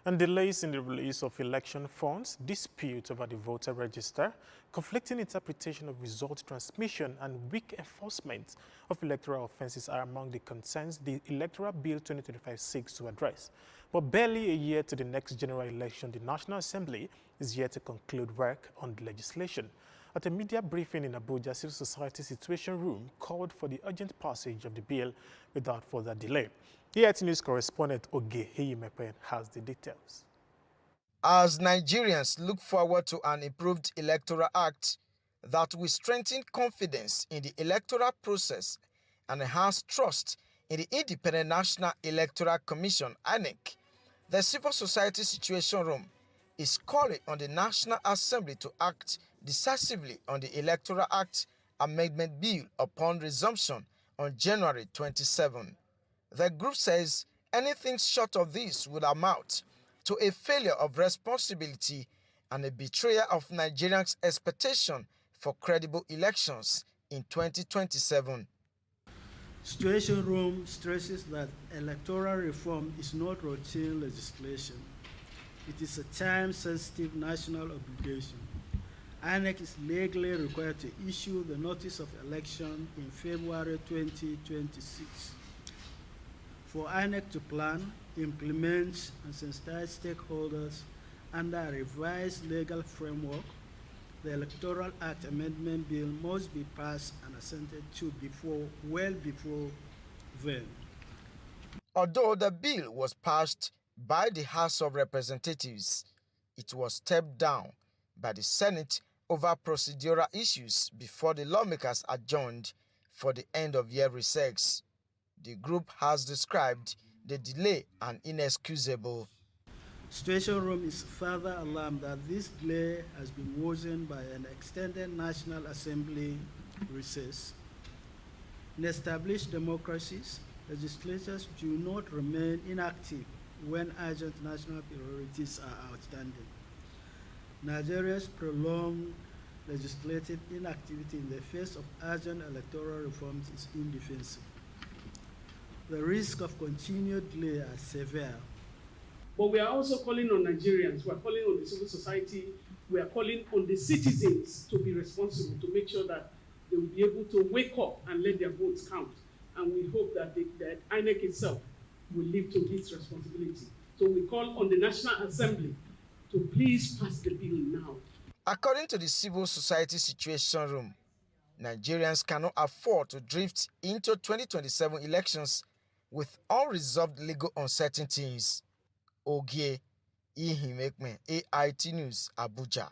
And delays in the release of election funds, disputes over the voter register, conflicting interpretation of result transmission, and weak enforcement of electoral offences are among the concerns the Electoral Bill 2025 seeks to address. But barely a year to the next general election, the National Assembly is yet to conclude work on the legislation. At a media briefing in Abuja, Civil Society Situation Room called for the urgent passage of the bill without further delay. EIT News correspondent Oge Heyimepe has the details. As Nigerians look forward to an improved electoral act that will strengthen confidence in the electoral process and enhance trust in the Independent National Electoral Commission (INEC), the Civil Society Situation Room is calling on the National Assembly to act decisively on the Electoral Act Amendment Bill upon resumption on January 27. The group says anything short of this would amount to a failure of responsibility and a betrayal of Nigerians' expectation for credible elections in 2027. Situation Room stresses that electoral reform is not routine legislation. It is a time-sensitive national obligation. INEC is legally required to issue the notice of election in February 2026. For INEC to plan, implement, and sensitize stakeholders under a revised legal framework, the Electoral Act Amendment Bill must be passed and assented to well before then. Although the bill was passed by the House of Representatives, it was stepped down by the Senate over procedural issues before the lawmakers adjourned for the end-of-year recess. The group has described the delay as inexcusable. Situation Room is further alarmed that this delay has been worsened by an extended National Assembly recess. In established democracies, legislatures do not remain inactive when urgent national priorities are outstanding. Nigeria's prolonged legislative inactivity in the face of urgent electoral reforms is indefensible. The risk of continued delay are severe. But we are also calling on Nigerians, we are calling on the civil society, we are calling on the citizens to be responsible, to make sure that they will be able to wake up and let their votes count. And we hope that that INEC itself will live to its responsibility. So we call on the National Assembly to please pass the bill now. According to the Civil Society Situation Room, Nigerians cannot afford to drift into 2027 elections with unresolved legal uncertainties. Ogie Ihimekme, AIT News, Abuja.